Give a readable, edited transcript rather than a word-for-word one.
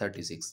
36۔